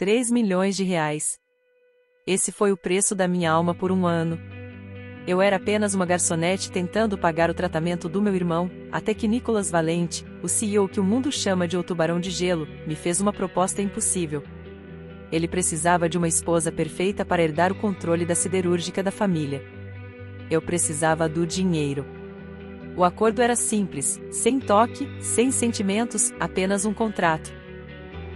R$ 3 milhões. Esse foi o preço da minha alma por um ano. Eu era apenas uma garçonete tentando pagar o tratamento do meu irmão, até que Nicholas Valente, o CEO que o mundo chama de o tubarão de gelo, me fez uma proposta impossível. Ele precisava de uma esposa perfeita para herdar o controle da siderúrgica da família. Eu precisava do dinheiro. O acordo era simples, sem toque, sem sentimentos, apenas um contrato.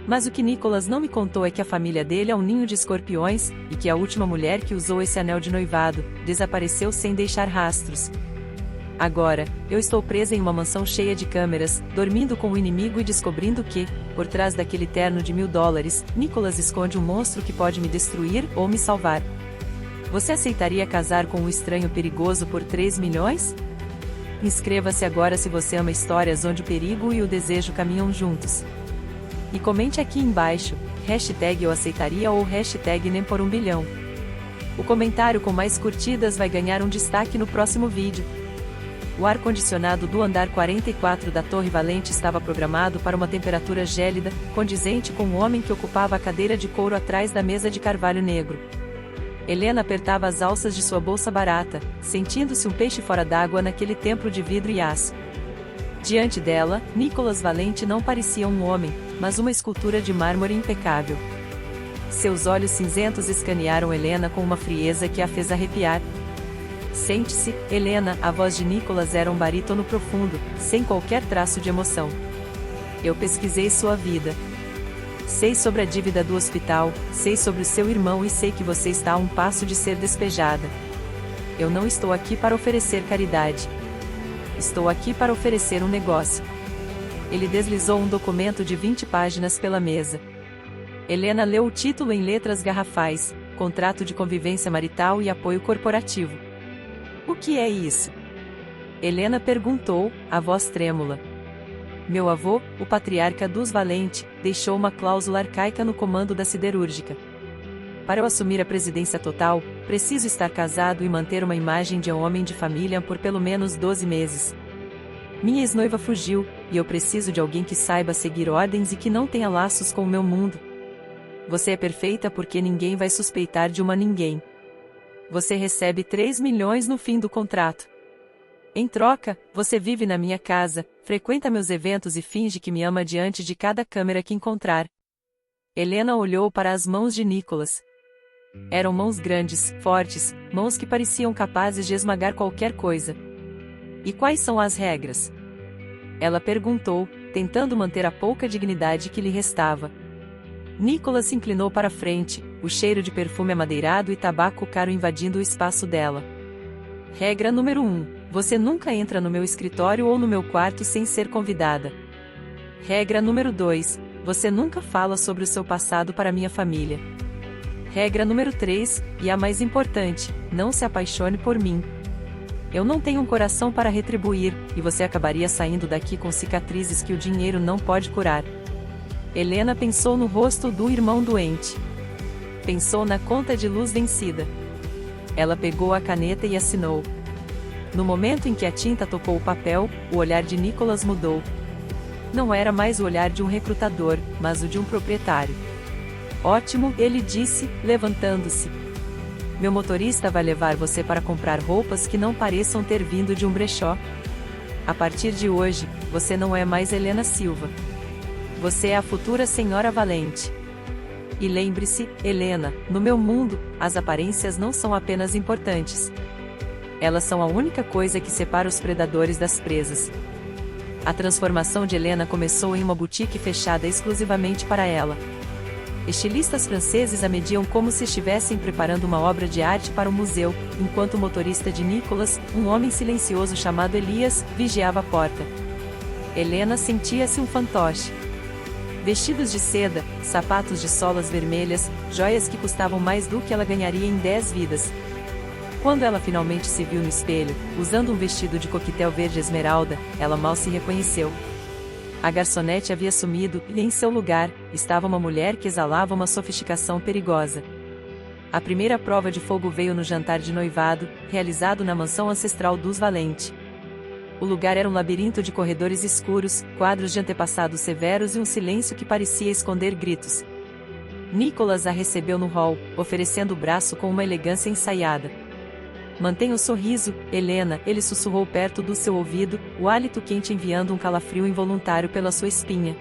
Mas o que Nicholas não me contou é que a família dele é um ninho de escorpiões, e que a última mulher que usou esse anel de noivado, desapareceu sem deixar rastros. Agora, eu estou presa em uma mansão cheia de câmeras, dormindo com o inimigo e descobrindo que, por trás daquele terno de $1000, Nicholas esconde um monstro que pode me destruir ou me salvar. Você aceitaria casar com um estranho perigoso por 3 milhões? Inscreva-se agora se você ama histórias onde o perigo e o desejo caminham juntos. E comente aqui embaixo, #eu aceitaria ou #nem por 1 bilhão. O comentário com mais curtidas vai ganhar um destaque no próximo vídeo. O ar-condicionado do andar 44 da Torre Valente estava programado para uma temperatura gélida, condizente com o homem que ocupava a cadeira de couro atrás da mesa de carvalho negro. Helena apertava as alças de sua bolsa barata, sentindo-se um peixe fora d'água naquele templo de vidro e aço. Diante dela, Nicholas Valente não parecia um homem, mas uma escultura de mármore impecável. Seus olhos cinzentos escanearam Helena com uma frieza que a fez arrepiar. Sente-se, Helena, a voz de Nicholas era um barítono profundo, sem qualquer traço de emoção. Eu pesquisei sua vida. Sei sobre a dívida do hospital, sei sobre o seu irmão e sei que você está a um passo de ser despejada. Eu não estou aqui para oferecer caridade. Estou aqui para oferecer um negócio. Ele deslizou um documento de 20 páginas pela mesa. Helena leu o título em letras garrafais: Contrato de Convivência Marital e Apoio Corporativo. O que é isso? Helena perguntou, a voz trêmula. Meu avô, o patriarca dos Valente, deixou uma cláusula arcaica no comando da siderúrgica. Para eu assumir a presidência total, preciso estar casado e manter uma imagem de um homem de família por pelo menos 12 meses. Minha ex-noiva fugiu, e eu preciso de alguém que saiba seguir ordens e que não tenha laços com o meu mundo. Você é perfeita porque ninguém vai suspeitar de uma ninguém. Você recebe 3 milhões no fim do contrato. Em troca, você vive na minha casa, frequenta meus eventos e finge que me ama diante de cada câmera que encontrar. Helena olhou para as mãos de Nicholas. Eram mãos grandes, fortes, mãos que pareciam capazes de esmagar qualquer coisa. E quais são as regras? Ela perguntou, tentando manter a pouca dignidade que lhe restava. Nicholas se inclinou para a frente, o cheiro de perfume amadeirado e tabaco caro invadindo o espaço dela. Regra número 1. Você nunca entra no meu escritório ou no meu quarto sem ser convidada. Regra número 2. Você nunca fala sobre o seu passado para minha família. Regra número 3, e a mais importante, não se apaixone por mim. Eu não tenho um coração para retribuir, e você acabaria saindo daqui com cicatrizes que o dinheiro não pode curar. Helena pensou no rosto do irmão doente. Pensou na conta de luz vencida. Ela pegou a caneta e assinou. No momento em que a tinta tocou o papel, o olhar de Nicholas mudou. Não era mais o olhar de um recrutador, mas o de um proprietário. Ótimo, ele disse, levantando-se. Meu motorista vai levar você para comprar roupas que não pareçam ter vindo de um brechó. A partir de hoje, você não é mais Helena Silva. Você é a futura Senhora Valente. E lembre-se, Helena, no meu mundo, as aparências não são apenas importantes. Elas são a única coisa que separa os predadores das presas. A transformação de Helena começou em uma boutique fechada exclusivamente para ela. Estilistas franceses a mediam como se estivessem preparando uma obra de arte para um museu, enquanto o motorista de Nicholas, um homem silencioso chamado Elias, vigiava a porta. Helena sentia-se um fantoche. Vestidos de seda, sapatos de solas vermelhas, joias que custavam mais do que ela ganharia em 10 vidas. Quando ela finalmente se viu no espelho, usando um vestido de coquetel verde esmeralda, ela mal se reconheceu. A garçonete havia sumido, e em seu lugar, estava uma mulher que exalava uma sofisticação perigosa. A primeira prova de fogo veio no jantar de noivado, realizado na mansão ancestral dos Valente. O lugar era um labirinto de corredores escuros, quadros de antepassados severos e um silêncio que parecia esconder gritos. Nicholas a recebeu no hall, oferecendo o braço com uma elegância ensaiada. Mantenha o sorriso, Helena, ele sussurrou perto do seu ouvido, o hálito quente enviando um calafrio involuntário pela sua espinha.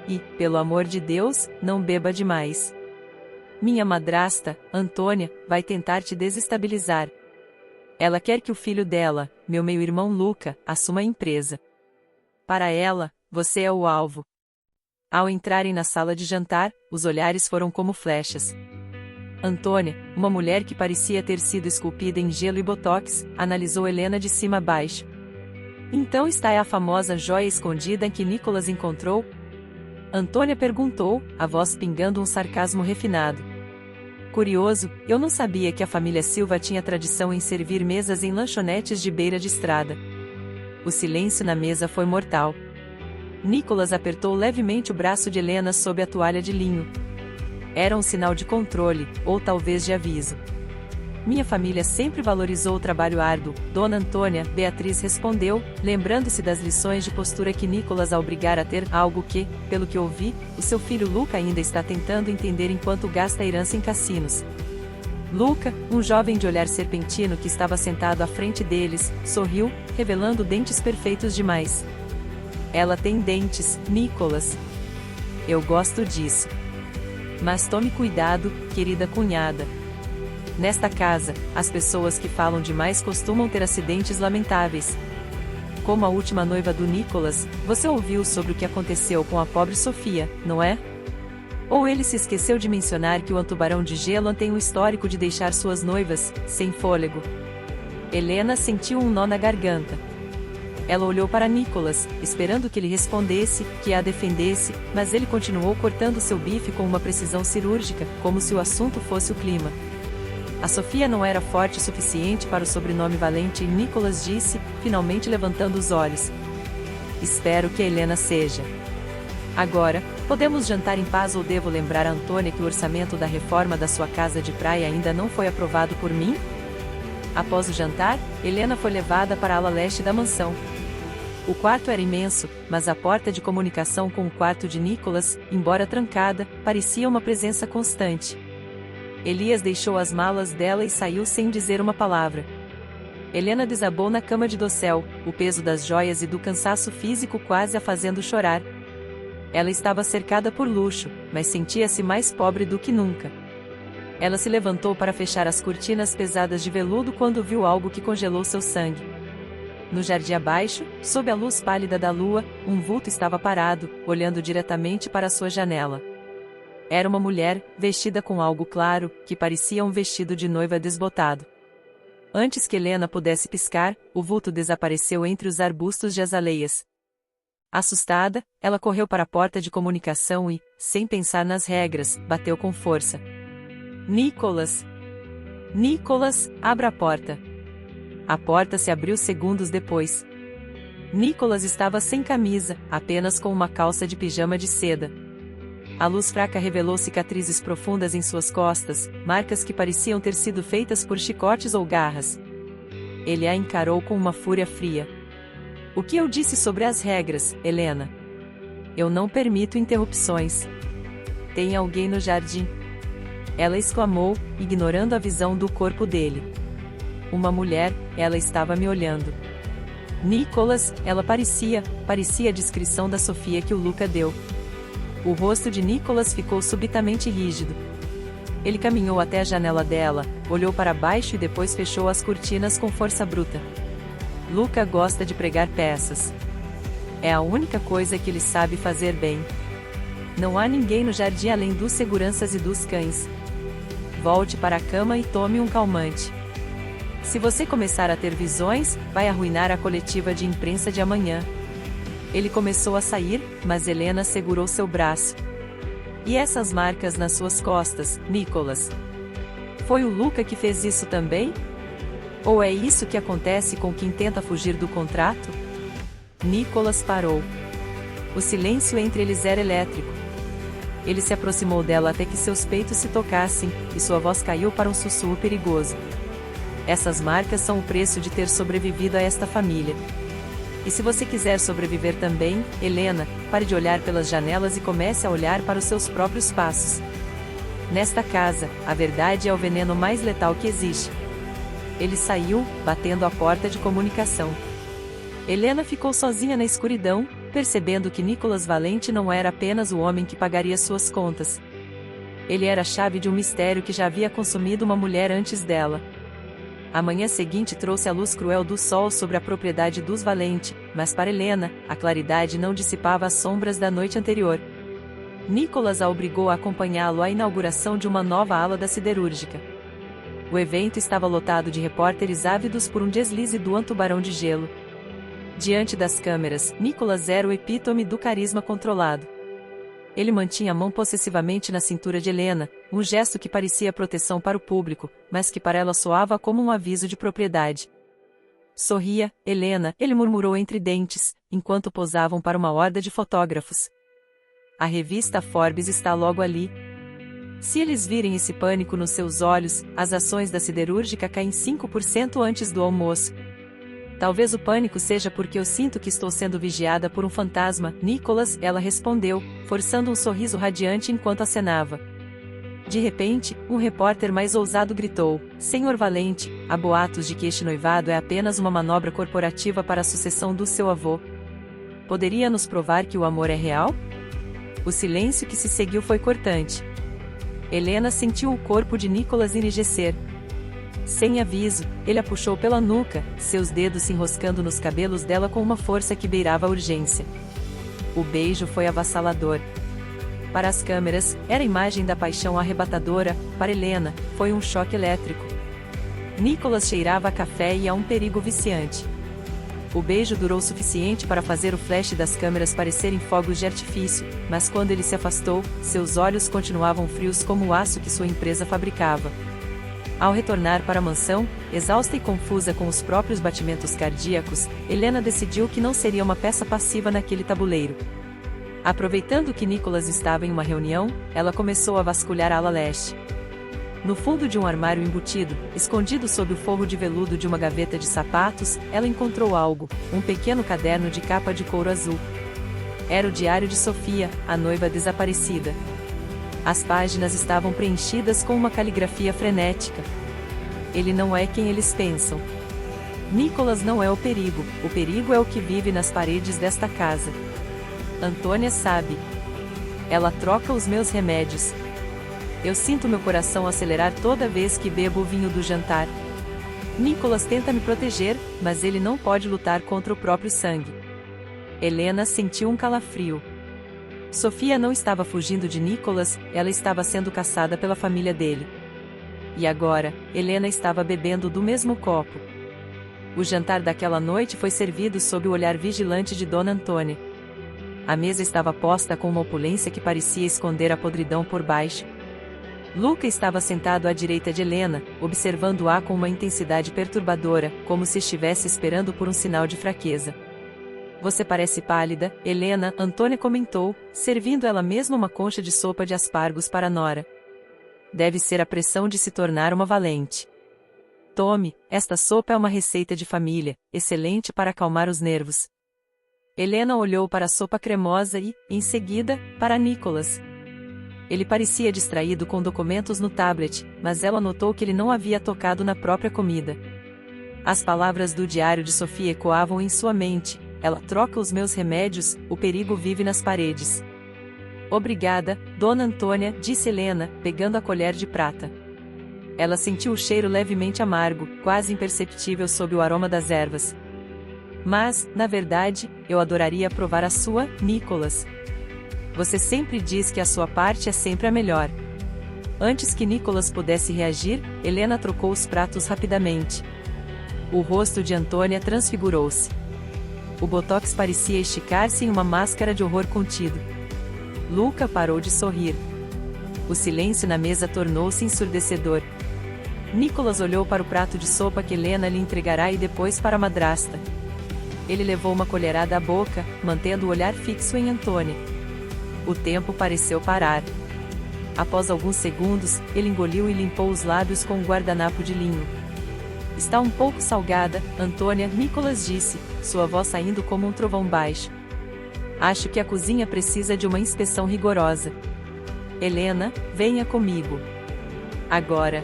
E, pelo amor de Deus, não beba demais. Minha madrasta, Antônia, vai tentar te desestabilizar. Ela quer que o filho dela, meu meio-irmão Luca, assuma a empresa. Para ela, você é o alvo. Ao entrarem na sala de jantar, os olhares foram como flechas. Antônia, uma mulher que parecia ter sido esculpida em gelo e botox, analisou Helena de cima a baixo. Então está a famosa joia escondida que Nicholas encontrou? Antônia perguntou, a voz pingando um sarcasmo refinado. Curioso, eu não sabia que a família Silva tinha tradição em servir mesas em lanchonetes de beira de estrada. O silêncio na mesa foi mortal. Nicholas apertou levemente o braço de Helena sob a toalha de linho. Era um sinal de controle, ou talvez de aviso. Minha família sempre valorizou o trabalho árduo, Dona Antônia, Beatriz respondeu, lembrando-se das lições de postura que Nicholas a obrigara a ter, algo que, pelo que ouvi, o seu filho Luca ainda está tentando entender enquanto gasta a herança em cassinos. Luca, um jovem de olhar serpentino que estava sentado à frente deles, sorriu, revelando dentes perfeitos demais. Ela tem dentes, Nicholas. Eu gosto disso. Mas tome cuidado, querida cunhada. Nesta casa, as pessoas que falam demais costumam ter acidentes lamentáveis. Como a última noiva do Nicholas, você ouviu sobre o que aconteceu com a pobre Sofia, não é? Ou ele se esqueceu de mencionar que o tubarão de gelo tem um histórico de deixar suas noivas sem fôlego. Helena sentiu um nó na garganta. Ela olhou para Nicholas, esperando que ele respondesse, que a defendesse, mas ele continuou cortando seu bife com uma precisão cirúrgica, como se o assunto fosse o clima. A Sofia não era forte o suficiente para o sobrenome valente e Nicholas disse, finalmente levantando os olhos. Espero que a Helena seja. Agora, podemos jantar em paz ou devo lembrar a Antônia que o orçamento da reforma da sua casa de praia ainda não foi aprovado por mim? Após o jantar, Helena foi levada para a ala leste da mansão. O quarto era imenso, mas a porta de comunicação com o quarto de Nicholas, embora trancada, parecia uma presença constante. Elias deixou as malas dela e saiu sem dizer uma palavra. Helena desabou na cama de dossel, o peso das joias e do cansaço físico quase a fazendo chorar. Ela estava cercada por luxo, mas sentia-se mais pobre do que nunca. Ela se levantou para fechar as cortinas pesadas de veludo quando viu algo que congelou seu sangue. No jardim abaixo, sob a luz pálida da lua, um vulto estava parado, olhando diretamente para sua janela. Era uma mulher, vestida com algo claro, que parecia um vestido de noiva desbotado. Antes que Helena pudesse piscar, o vulto desapareceu entre os arbustos de azaleias. Assustada, ela correu para a porta de comunicação e, sem pensar nas regras, bateu com força. Nicholas! Nicholas, abra a porta! A porta se abriu segundos depois. Nicholas estava sem camisa, apenas com uma calça de pijama de seda. A luz fraca revelou cicatrizes profundas em suas costas, marcas que pareciam ter sido feitas por chicotes ou garras. Ele a encarou com uma fúria fria. O que eu disse sobre as regras, Helena? Eu não permito interrupções. Tem alguém no jardim? Ela exclamou, ignorando a visão do corpo dele. Uma mulher, ela estava me olhando. Nicholas, ela parecia a descrição da Sofia que o Luca deu. O rosto de Nicholas ficou subitamente rígido. Ele caminhou até a janela dela, olhou para baixo e depois fechou as cortinas com força bruta. Luca gosta de pregar peças. É a única coisa que ele sabe fazer bem. Não há ninguém no jardim além dos seguranças e dos cães. Volte para a cama e tome um calmante. Se você começar a ter visões, vai arruinar a coletiva de imprensa de amanhã. Ele começou a sair, mas Helena segurou seu braço. E essas marcas nas suas costas, Nicholas? Foi o Luca que fez isso também? Ou é isso que acontece com quem tenta fugir do contrato? Nicholas parou. O silêncio entre eles era elétrico. Ele se aproximou dela até que seus peitos se tocassem, e sua voz caiu para um sussurro perigoso. Essas marcas são o preço de ter sobrevivido a esta família. E se você quiser sobreviver também, Helena, pare de olhar pelas janelas e comece a olhar para os seus próprios passos. Nesta casa, a verdade é o veneno mais letal que existe. Ele saiu, batendo a porta de comunicação. Helena ficou sozinha na escuridão, percebendo que Nicolas Valente não era apenas o homem que pagaria suas contas. Ele era a chave de um mistério que já havia consumido uma mulher antes dela. A manhã seguinte trouxe a luz cruel do sol sobre a propriedade dos Valente, mas para Helena, a claridade não dissipava as sombras da noite anterior. Nicolas a obrigou a acompanhá-lo à inauguração de uma nova ala da siderúrgica. O evento estava lotado de repórteres ávidos por um deslize do tubarão de gelo. Diante das câmeras, Nicolas era o epítome do carisma controlado. Ele mantinha a mão possessivamente na cintura de Helena, um gesto que parecia proteção para o público, mas que para ela soava como um aviso de propriedade. Sorria, Helena, ele murmurou entre dentes, enquanto posavam para uma horda de fotógrafos. A revista Forbes está logo ali. Se eles virem esse pânico nos seus olhos, as ações da siderúrgica caem 5% antes do almoço. Talvez o pânico seja porque eu sinto que estou sendo vigiada por um fantasma, Nicolas, ela respondeu, forçando um sorriso radiante enquanto acenava. De repente, um repórter mais ousado gritou, Senhor Valente, há boatos de que este noivado é apenas uma manobra corporativa para a sucessão do seu avô. Poderia nos provar que o amor é real? O silêncio que se seguiu foi cortante. Helena sentiu o corpo de Nicolas enrijecer. Sem aviso, ele a puxou pela nuca, seus dedos se enroscando nos cabelos dela com uma força que beirava a urgência. O beijo foi avassalador. Para as câmeras, era a imagem da paixão arrebatadora, para Helena, foi um choque elétrico. Nicolas cheirava a café e a um perigo viciante. O beijo durou o suficiente para fazer o flash das câmeras parecerem fogos de artifício, mas quando ele se afastou, seus olhos continuavam frios como o aço que sua empresa fabricava. Ao retornar para a mansão, exausta e confusa com os próprios batimentos cardíacos, Helena decidiu que não seria uma peça passiva naquele tabuleiro. Aproveitando que Nicolas estava em uma reunião, ela começou a vasculhar a ala leste. No fundo de um armário embutido, escondido sob o forro de veludo de uma gaveta de sapatos, ela encontrou algo, um pequeno caderno de capa de couro azul. Era o diário de Sofia, a noiva desaparecida. As páginas estavam preenchidas com uma caligrafia frenética. Ele não é quem eles pensam. Nicolas não é o perigo é o que vive nas paredes desta casa. Antônia sabe. Ela troca os meus remédios. Eu sinto meu coração acelerar toda vez que bebo o vinho do jantar. Nicolas tenta me proteger, mas ele não pode lutar contra o próprio sangue. Helena sentiu um calafrio. Sofia não estava fugindo de Nicolas, ela estava sendo caçada pela família dele. E agora, Helena estava bebendo do mesmo copo. O jantar daquela noite foi servido sob o olhar vigilante de Dona Antônia. A mesa estava posta com uma opulência que parecia esconder a podridão por baixo. Luca estava sentado à direita de Helena, observando-a com uma intensidade perturbadora, como se estivesse esperando por um sinal de fraqueza. Você parece pálida, Helena, Antônia comentou, servindo ela mesma uma concha de sopa de aspargos para Nora. Deve ser a pressão de se tornar uma valente. Tome, esta sopa é uma receita de família, excelente para acalmar os nervos. Helena olhou para a sopa cremosa e, em seguida, para Nicolas. Ele parecia distraído com documentos no tablet, mas ela notou que ele não havia tocado na própria comida. As palavras do diário de Sofia ecoavam em sua mente. Ela troca os meus remédios, o perigo vive nas paredes. Obrigada, Dona Antônia, disse Helena, pegando a colher de prata. Ela sentiu o cheiro levemente amargo, quase imperceptível sob o aroma das ervas. Mas, na verdade, eu adoraria provar a sua, Nicolas. Você sempre diz que a sua parte é sempre a melhor. Antes que Nicolas pudesse reagir, Helena trocou os pratos rapidamente. O rosto de Antônia transfigurou-se. O botox parecia esticar-se em uma máscara de horror contido. Luca parou de sorrir. O silêncio na mesa tornou-se ensurdecedor. Nicolas olhou para o prato de sopa que Helena lhe entregará e depois para a madrasta. Ele levou uma colherada à boca, mantendo o olhar fixo em Antônia. O tempo pareceu parar. Após alguns segundos, ele engoliu e limpou os lábios com um guardanapo de linho. Está um pouco salgada, Antônia, Nicolas disse, sua voz saindo como um trovão baixo. Acho que a cozinha precisa de uma inspeção rigorosa. Helena, venha comigo. Agora.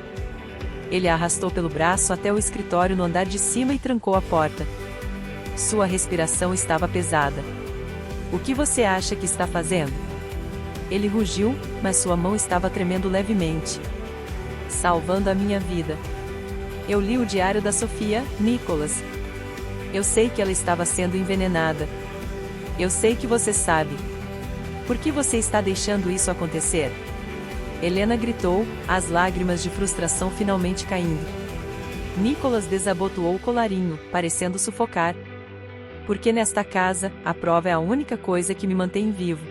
Ele a arrastou pelo braço até o escritório no andar de cima e trancou a porta. Sua respiração estava pesada. O que você acha que está fazendo? Ele rugiu, mas sua mão estava tremendo levemente. Salvando a minha vida. Eu li o diário da Sofia, Nicholas. Eu sei que ela estava sendo envenenada. Eu sei que você sabe. Por que você está deixando isso acontecer? Helena gritou, as lágrimas de frustração finalmente caindo. Nicholas desabotoou o colarinho, parecendo sufocar. Porque nesta casa, a prova é a única coisa que me mantém vivo.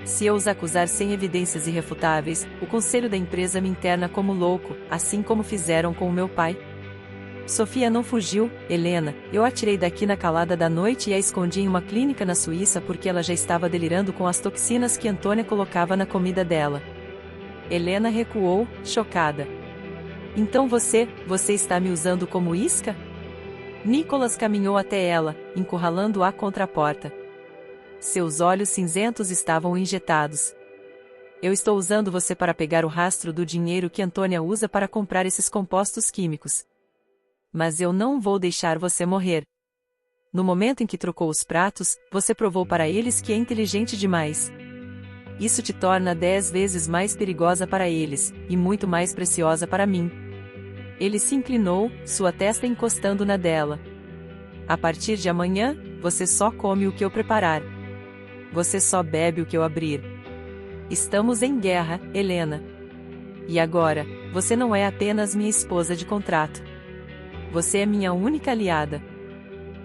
Se eu os acusar sem evidências irrefutáveis, o conselho da empresa me interna como louco, assim como fizeram com o meu pai. Sofia não fugiu, Helena, eu a tirei daqui na calada da noite e a escondi em uma clínica na Suíça porque ela já estava delirando com as toxinas que Antônia colocava na comida dela. Helena recuou, chocada. Então você está me usando como isca? Nicholas caminhou até ela, encurralando-a contra a porta. Seus olhos cinzentos estavam injetados. Eu estou usando você para pegar o rastro do dinheiro que Antônia usa para comprar esses compostos químicos. Mas eu não vou deixar você morrer. No momento em que trocou os pratos, você provou para eles que é inteligente demais. Isso te torna 10 vezes mais perigosa para eles, e muito mais preciosa para mim. Ele se inclinou, sua testa encostando na dela. A partir de amanhã, você só come o que eu preparar. Você só bebe o que eu abrir. Estamos em guerra, Helena. E agora, você não é apenas minha esposa de contrato. Você é minha única aliada.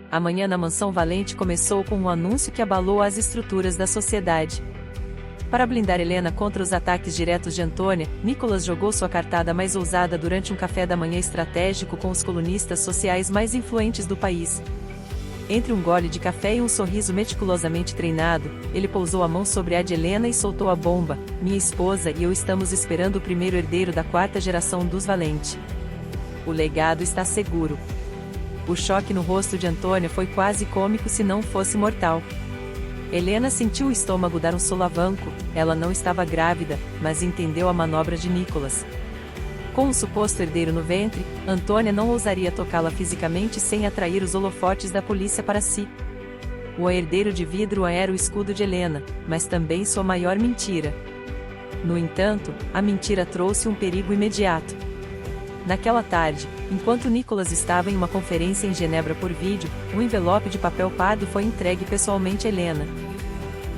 Amanhã na Mansão Valente começou com um anúncio que abalou as estruturas da sociedade. Para blindar Helena contra os ataques diretos de Antônia, Nicholas jogou sua cartada mais ousada durante um café da manhã estratégico com os colunistas sociais mais influentes do país. Entre um gole de café e um sorriso meticulosamente treinado, ele pousou a mão sobre a de Helena e soltou a bomba: minha esposa e eu estamos esperando o primeiro herdeiro da 4ª geração dos Valente. O legado está seguro. O choque no rosto de Antônia foi quase cômico se não fosse mortal. Helena sentiu o estômago dar um solavanco, ela não estava grávida, mas entendeu a manobra de Nicholas. Com um suposto herdeiro no ventre, Antônia não ousaria tocá-la fisicamente sem atrair os holofotes da polícia para si. O herdeiro de vidro era o escudo de Helena, mas também sua maior mentira. No entanto, a mentira trouxe um perigo imediato. Naquela tarde, enquanto Nicholas estava em uma conferência em Genebra por vídeo, um envelope de papel pardo foi entregue pessoalmente a Helena.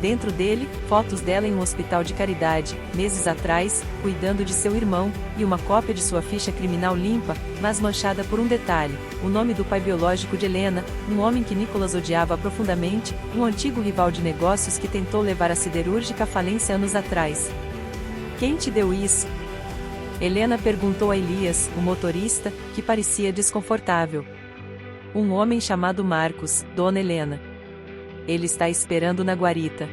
Dentro dele, fotos dela em um hospital de caridade, meses atrás, cuidando de seu irmão, e uma cópia de sua ficha criminal limpa, mas manchada por um detalhe: o nome do pai biológico de Helena, um homem que Nicholas odiava profundamente, um antigo rival de negócios que tentou levar a siderúrgica à falência anos atrás. Quem te deu isso? Helena perguntou a Elias, o motorista, que parecia desconfortável. Um homem chamado Marcos, Dona Helena. Ele está esperando na guarita.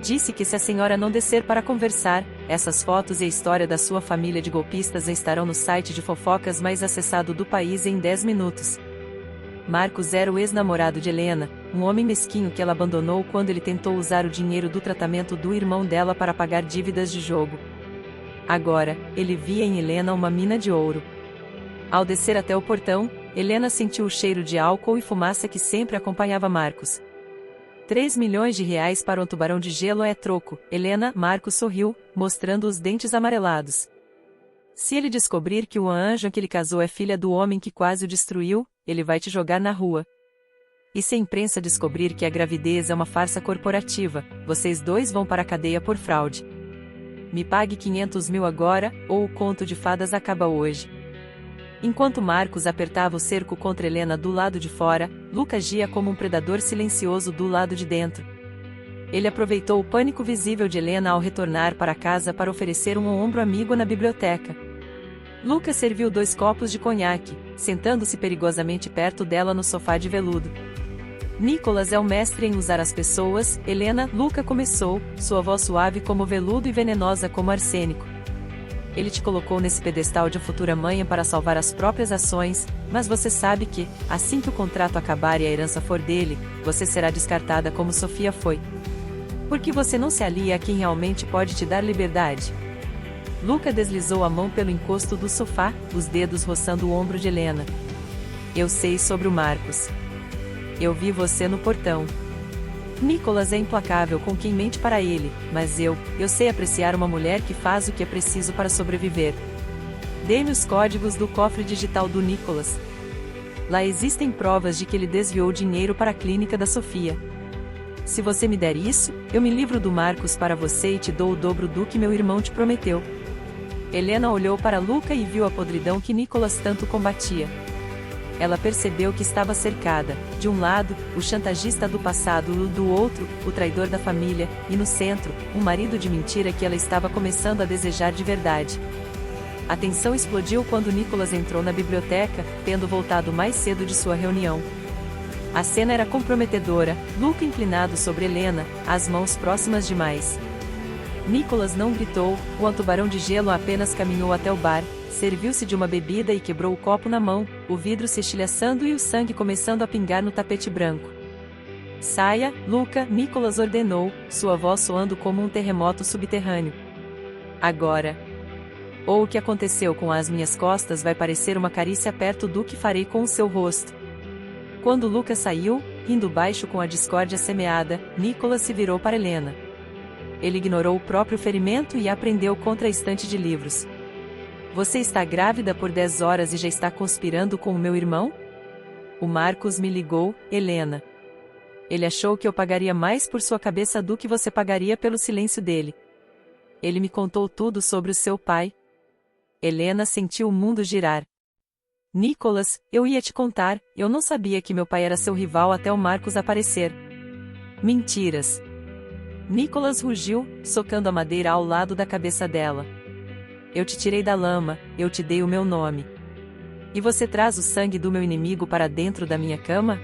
Disse que se a senhora não descer para conversar, essas fotos e a história da sua família de golpistas estarão no site de fofocas mais acessado do país em 10 minutos. Marcos era o ex-namorado de Helena, um homem mesquinho que ela abandonou quando ele tentou usar o dinheiro do tratamento do irmão dela para pagar dívidas de jogo. Agora, ele via em Helena uma mina de ouro. Ao descer até o portão, Helena sentiu o cheiro de álcool e fumaça que sempre acompanhava Marcos. 3 milhões de reais para um tubarão de gelo é troco, Helena. Marcos sorriu, mostrando os dentes amarelados. Se ele descobrir que o anjo que ele casou é filha do homem que quase o destruiu, ele vai te jogar na rua. E se a imprensa descobrir que a gravidez é uma farsa corporativa, vocês dois vão para a cadeia por fraude. Me pague 500 mil agora, ou o conto de fadas acaba hoje. Enquanto Marcos apertava o cerco contra Helena do lado de fora, Luca agia como um predador silencioso do lado de dentro. Ele aproveitou o pânico visível de Helena ao retornar para casa para oferecer um ombro amigo na biblioteca. Luca serviu 2 copos de conhaque, sentando-se perigosamente perto dela no sofá de veludo. Nicholas é o mestre em usar as pessoas, Helena. Luca começou, sua voz suave como veludo e venenosa como arsênico. Ele te colocou nesse pedestal de futura mãe para salvar as próprias ações, mas você sabe que, assim que o contrato acabar e a herança for dele, você será descartada como Sofia foi. Por que você não se alia a quem realmente pode te dar liberdade? Luca deslizou a mão pelo encosto do sofá, os dedos roçando o ombro de Helena. Eu sei sobre o Marcos. Eu vi você no portão. Nicholas é implacável com quem mente para ele, mas eu sei apreciar uma mulher que faz o que é preciso para sobreviver. Dê-me os códigos do cofre digital do Nicholas. Lá existem provas de que ele desviou dinheiro para a clínica da Sofia. Se você me der isso, eu me livro do Marcos para você e te dou o dobro do que meu irmão te prometeu. Helena olhou para Luca e viu a podridão que Nicholas tanto combatia. Ela percebeu que estava cercada, de um lado, o chantagista do passado, do outro, o traidor da família, e no centro, um marido de mentira que ela estava começando a desejar de verdade. A tensão explodiu quando Nicholas entrou na biblioteca, tendo voltado mais cedo de sua reunião. A cena era comprometedora, Luca inclinado sobre Helena, as mãos próximas demais. Nicholas não gritou, o tubarão de gelo apenas caminhou até o bar, serviu-se de uma bebida e quebrou o copo na mão, o vidro se estilhaçando e o sangue começando a pingar no tapete branco. Saia, Luca, Nicholas ordenou, sua voz soando como um terremoto subterrâneo. Agora. Ou o que aconteceu com as minhas costas vai parecer uma carícia perto do que farei com o seu rosto. Quando Luca saiu, rindo baixo com a discórdia semeada, Nicholas se virou para Helena. Ele ignorou o próprio ferimento e a prendeu contra a estante de livros. Você está grávida por 10 horas e já está conspirando com o meu irmão? O Marcos me ligou, Helena. Ele achou que eu pagaria mais por sua cabeça do que você pagaria pelo silêncio dele. Ele me contou tudo sobre o seu pai. Helena sentiu o mundo girar. Nicholas, eu ia te contar, eu não sabia que meu pai era seu rival até o Marcos aparecer. Mentiras. Nicholas rugiu, socando a madeira ao lado da cabeça dela. Eu te tirei da lama, eu te dei o meu nome. E você traz o sangue do meu inimigo para dentro da minha cama?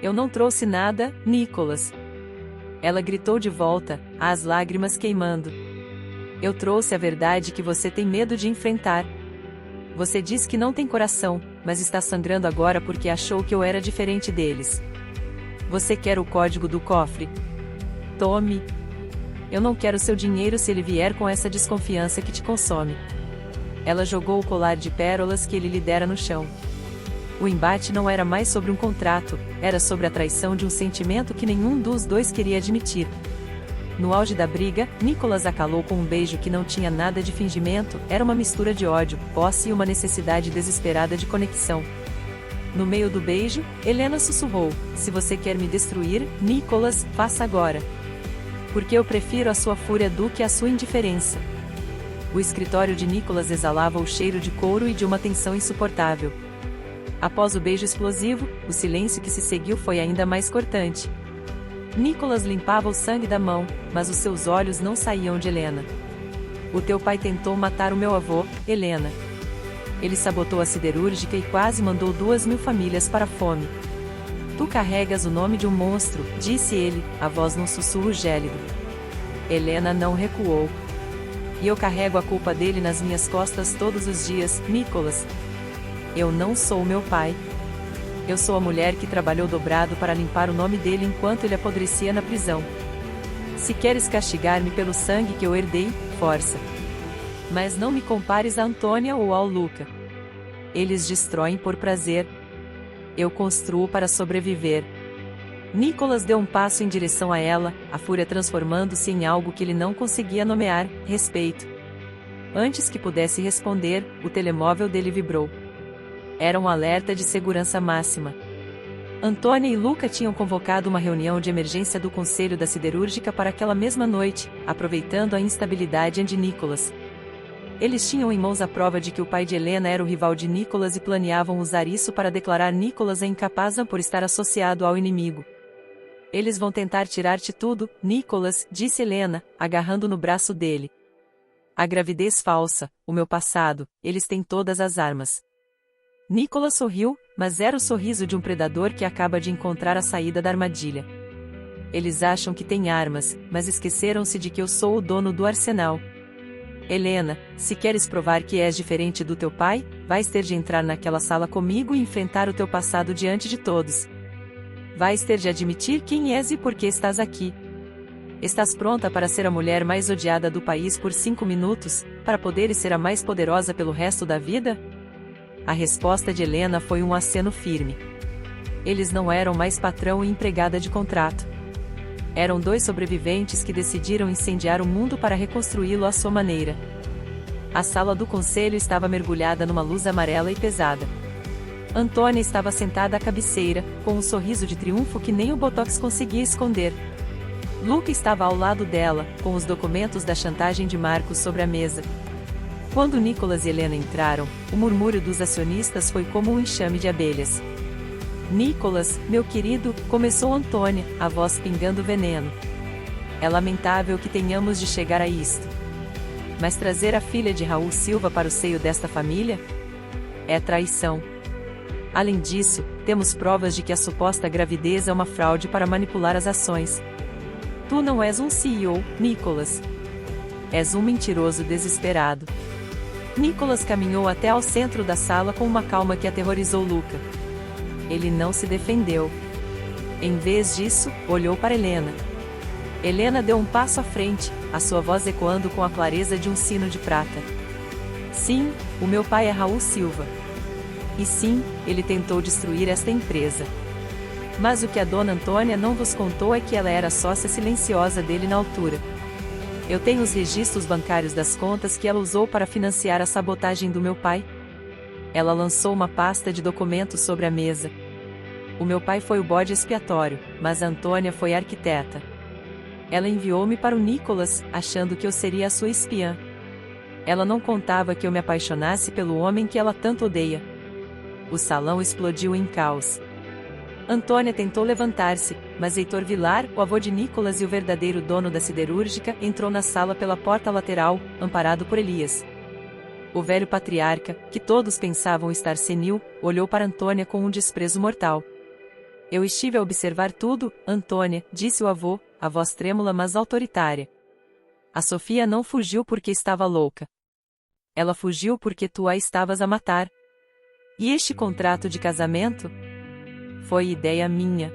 Eu não trouxe nada, Nicholas. Ela gritou de volta, as lágrimas queimando. Eu trouxe a verdade que você tem medo de enfrentar. Você diz que não tem coração, mas está sangrando agora porque achou que eu era diferente deles. Você quer o código do cofre? Tome. Eu não quero seu dinheiro se ele vier com essa desconfiança que te consome. Ela jogou o colar de pérolas que ele lhe dera no chão. O embate não era mais sobre um contrato, era sobre a traição de um sentimento que nenhum dos dois queria admitir. No auge da briga, Nicholas a calou com um beijo que não tinha nada de fingimento, era uma mistura de ódio, posse e uma necessidade desesperada de conexão. No meio do beijo, Helena sussurrou, se você quer me destruir, Nicholas, faça agora. Porque eu prefiro a sua fúria do que a sua indiferença. O escritório de Nicholas exalava o cheiro de couro e de uma tensão insuportável. Após o beijo explosivo, o silêncio que se seguiu foi ainda mais cortante. Nicholas limpava o sangue da mão, mas os seus olhos não saíam de Helena. O teu pai tentou matar o meu avô, Helena. Ele sabotou a siderúrgica e quase mandou 2.000 famílias para a fome. Tu carregas o nome de um monstro, disse ele, a voz num sussurro gélido. Helena não recuou. E eu carrego a culpa dele nas minhas costas todos os dias, Nicholas. Eu não sou meu pai. Eu sou a mulher que trabalhou dobrado para limpar o nome dele enquanto ele apodrecia na prisão. Se queres castigar-me pelo sangue que eu herdei, força. Mas não me compares a Antônia ou ao Luca. Eles destroem por prazer. Eu construo para sobreviver. Nicholas deu um passo em direção a ela, a fúria transformando-se em algo que ele não conseguia nomear, respeito. Antes que pudesse responder, o telemóvel dele vibrou. Era um alerta de segurança máxima. Antônia e Luca tinham convocado uma reunião de emergência do Conselho da Siderúrgica para aquela mesma noite, aproveitando a instabilidade de Nicholas. Eles tinham em mãos a prova de que o pai de Helena era o rival de Nicholas e planeavam usar isso para declarar Nicholas incapaz por estar associado ao inimigo. Eles vão tentar tirar-te tudo, Nicholas, disse Helena, agarrando no braço dele. A gravidez falsa, o meu passado, eles têm todas as armas. Nicholas sorriu, mas era o sorriso de um predador que acaba de encontrar a saída da armadilha. Eles acham que têm armas, mas esqueceram-se de que eu sou o dono do arsenal. Helena, se queres provar que és diferente do teu pai, vais ter de entrar naquela sala comigo e enfrentar o teu passado diante de todos. Vais ter de admitir quem és e por que estás aqui. Estás pronta para ser a mulher mais odiada do país por 5 minutos, para poderes ser a mais poderosa pelo resto da vida? A resposta de Helena foi um aceno firme. Eles não eram mais patrão e empregada de contrato. Eram dois sobreviventes que decidiram incendiar o mundo para reconstruí-lo à sua maneira. A sala do conselho estava mergulhada numa luz amarela e pesada. Antônia estava sentada à cabeceira, com um sorriso de triunfo que nem o botox conseguia esconder. Luca estava ao lado dela, com os documentos da chantagem de Marcos sobre a mesa. Quando Nicolas e Helena entraram, o murmúrio dos acionistas foi como um enxame de abelhas. Nicolas, meu querido, começou Antônia, a voz pingando veneno. É lamentável que tenhamos de chegar a isto. Mas trazer a filha de Raul Silva para o seio desta família? É traição. Além disso, temos provas de que a suposta gravidez é uma fraude para manipular as ações. Tu não és um CEO, Nicolas. És um mentiroso desesperado. Nicolas caminhou até ao centro da sala com uma calma que aterrorizou Luca. Ele não se defendeu. Em vez disso, olhou para Helena. Helena deu um passo à frente, a sua voz ecoando com a clareza de um sino de prata. Sim, o meu pai é Raul Silva. E sim, ele tentou destruir esta empresa. Mas o que a dona Antônia não vos contou é que ela era sócia silenciosa dele na altura. Eu tenho os registros bancários das contas que ela usou para financiar a sabotagem do meu pai. Ela lançou uma pasta de documentos sobre a mesa. O meu pai foi o bode expiatório, mas a Antônia foi a arquiteta. Ela enviou-me para o Nicolas, achando que eu seria a sua espiã. Ela não contava que eu me apaixonasse pelo homem que ela tanto odeia. O salão explodiu em caos. Antônia tentou levantar-se, mas Heitor Vilar, o avô de Nicolas e o verdadeiro dono da siderúrgica, entrou na sala pela porta lateral, amparado por Elias. O velho patriarca, que todos pensavam estar senil, olhou para Antônia com um desprezo mortal. Eu estive a observar tudo, Antônia, disse o avô, a voz trêmula mas autoritária. A Sofia não fugiu porque estava louca. Ela fugiu porque tu a estavas a matar. E este contrato de casamento? Foi ideia minha.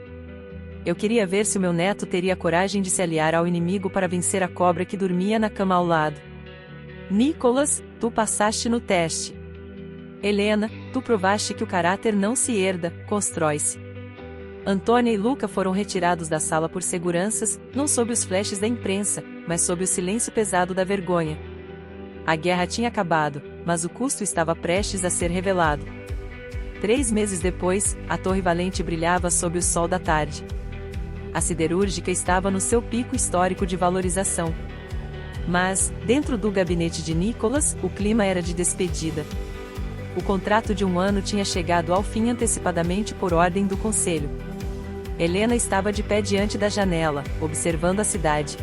Eu queria ver se o meu neto teria coragem de se aliar ao inimigo para vencer a cobra que dormia na cama ao lado. Nicolas, tu passaste no teste. Helena, tu provaste que o caráter não se herda, constrói-se. Antônia e Luca foram retirados da sala por seguranças, não sob os flashes da imprensa, mas sob o silêncio pesado da vergonha. A guerra tinha acabado, mas o custo estava prestes a ser revelado. 3 meses depois, a Torre Valente brilhava sob o sol da tarde. A siderúrgica estava no seu pico histórico de valorização. Mas, dentro do gabinete de Nicolas, o clima era de despedida. O contrato de 1 ano tinha chegado ao fim antecipadamente por ordem do conselho. Helena estava de pé diante da janela, observando a cidade.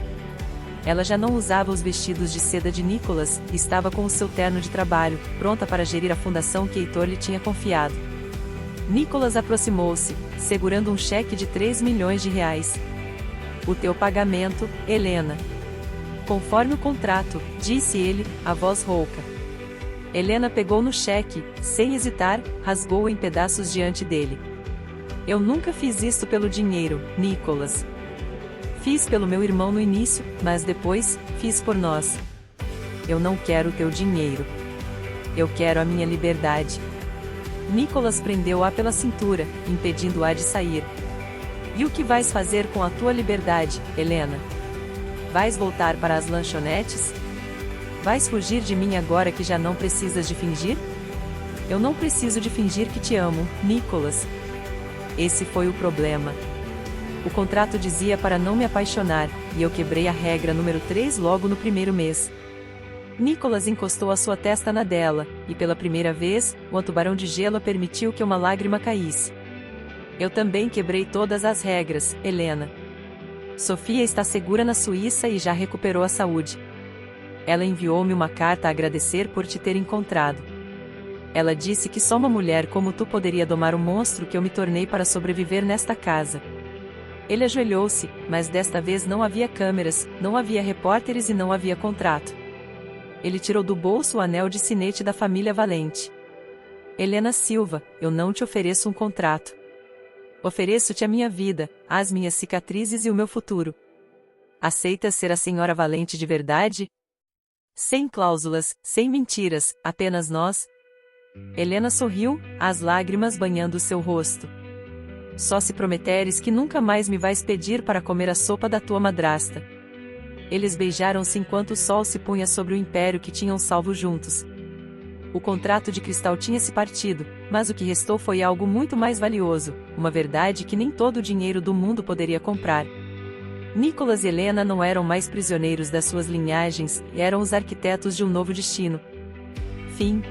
Ela já não usava os vestidos de seda de Nicolas, e estava com o seu terno de trabalho, pronta para gerir a fundação que Heitor lhe tinha confiado. Nicolas aproximou-se, segurando um cheque de 3 milhões de reais. O teu pagamento, Helena. Conforme o contrato, disse ele, a voz rouca. Helena pegou no cheque, sem hesitar, rasgou-o em pedaços diante dele. Eu nunca fiz isto pelo dinheiro, Nicolas. Fiz pelo meu irmão no início, mas depois, fiz por nós. Eu não quero teu dinheiro. Eu quero a minha liberdade. Nicolas prendeu-a pela cintura, impedindo-a de sair. E o que vais fazer com a tua liberdade, Helena? Vais voltar para as lanchonetes? Vais fugir de mim agora que já não precisas de fingir? Eu não preciso de fingir que te amo, Nicolas. Esse foi o problema. O contrato dizia para não me apaixonar, e eu quebrei a regra número 3 logo no primeiro mês. Nicolas encostou a sua testa na dela, e pela primeira vez, o tubarão de gelo permitiu que uma lágrima caísse. Eu também quebrei todas as regras, Helena. Sofia está segura na Suíça e já recuperou a saúde. Ela enviou-me uma carta a agradecer por te ter encontrado. Ela disse que só uma mulher como tu poderia domar o monstro que eu me tornei para sobreviver nesta casa. Ele ajoelhou-se, mas desta vez não havia câmeras, não havia repórteres e não havia contrato. Ele tirou do bolso o anel de sinete da família Valente. Helena Silva, eu não te ofereço um contrato. Ofereço-te a minha vida, as minhas cicatrizes e o meu futuro. Aceitas ser a senhora Valente de verdade? Sem cláusulas, sem mentiras, apenas nós? Helena sorriu, as lágrimas banhando seu rosto. Só se prometeres que nunca mais me vais pedir para comer a sopa da tua madrasta. Eles beijaram-se enquanto o sol se punha sobre o império que tinham salvo juntos. O contrato de cristal tinha se partido, mas o que restou foi algo muito mais valioso, uma verdade que nem todo o dinheiro do mundo poderia comprar. Nicholas e Helena não eram mais prisioneiros das suas linhagens, eram os arquitetos de um novo destino. Fim.